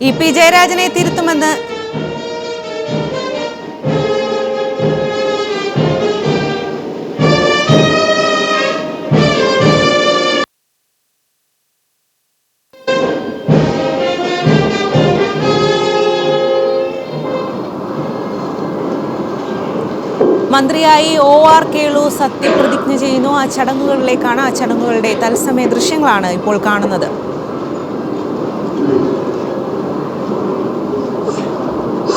E P ജയരാജനെ തിരുത്തുമെന്ന് മന്ത്രിയായി OR Kelu സത്യപ്രതിജ്ഞ ചെയ്യുന്നു. ആ ചടങ്ങുകളിലേക്കാണ്, ആ ചടങ്ങുകളുടെ തത്സമയ ദൃശ്യങ്ങളാണ് ഇപ്പോൾ കാണുന്നത്.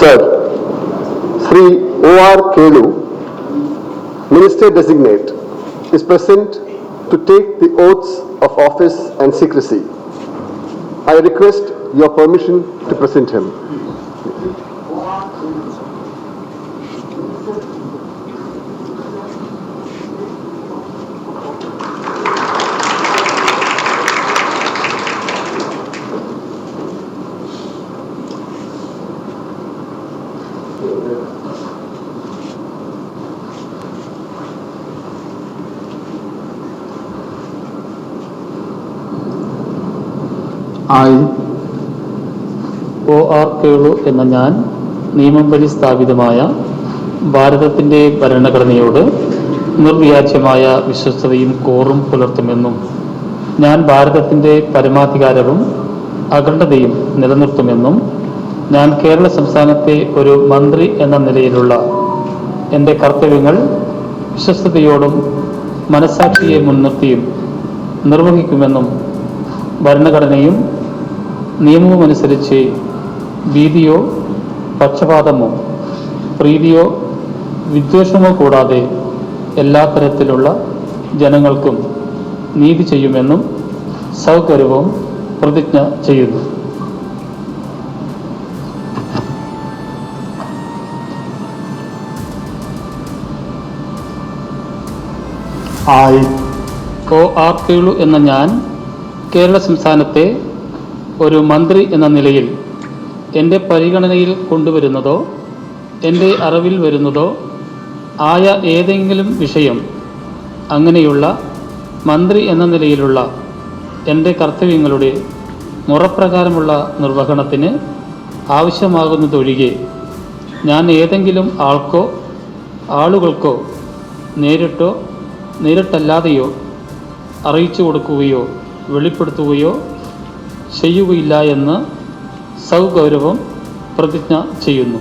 Sir, Sri OR Kelu, Minister Designate, is present to take the oaths of office and secrecy. I request your permission to present him. I, OR Kelu എന്ന ഞാൻ നിയമം വഴി സ്ഥാപിതമായ ഭാരതത്തിൻ്റെ ഭരണഘടനയോട് നിർവ്യാജ്യമായ വിശ്വസ്തതയും കൂറും പുലർത്തുമെന്നും ഞാൻ ഭാരതത്തിൻ്റെ പരമാധികാരവും അഖണ്ഡതയും നിലനിർത്തുമെന്നും ഞാൻ കേരള സംസ്ഥാനത്തെ ഒരു മന്ത്രി എന്ന നിലയിലുള്ള എൻ്റെ കർത്തവ്യങ്ങൾ വിശ്വസ്തയോടും മനസാക്ഷിയെ മുൻനിർത്തിയും നിർവഹിക്കുമെന്നും ഭരണഘടനയും നിയമവുമനുസരിച്ച് ഭീതിയോ പക്ഷപാതമോ പ്രീതിയോ വിദ്വേഷമോ കൂടാതെ എല്ലാ തരത്തിലുള്ള ജനങ്ങൾക്കും നീതി ചെയ്യുമെന്നും സൗകര്യവും പ്രതിജ്ഞ ചെയ്യുന്നു. OR കേളു എന്ന ഞാൻ കേരള സംസ്ഥാനത്തെ ഒരു മന്ത്രി എന്ന നിലയിൽ എൻ്റെ പരിഗണനയിൽ കൊണ്ടുവരുന്നതോ എൻ്റെ അറിവിൽ വരുന്നതോ ആയ ഏതെങ്കിലും വിഷയം അങ്ങനെയുള്ള മന്ത്രി എന്ന നിലയിലുള്ള എൻ്റെ കർത്തവ്യങ്ങളുടെ മുറപ്രകാരമുള്ള നിർവഹണത്തിന് ആവശ്യമാകുന്നതൊഴികെ ഞാൻ ഏതെങ്കിലും ആൾക്കോ ആളുകൾക്കോ നേരിട്ടോ നേരിട്ടല്ലാതെയോ അറിയിച്ചു കൊടുക്കുകയോ വെളിപ്പെടുത്തുകയോ ചെയ്യുകയില്ല എന്ന് സൗഗൗരവം പ്രതിജ്ഞ ചെയ്യുന്നു.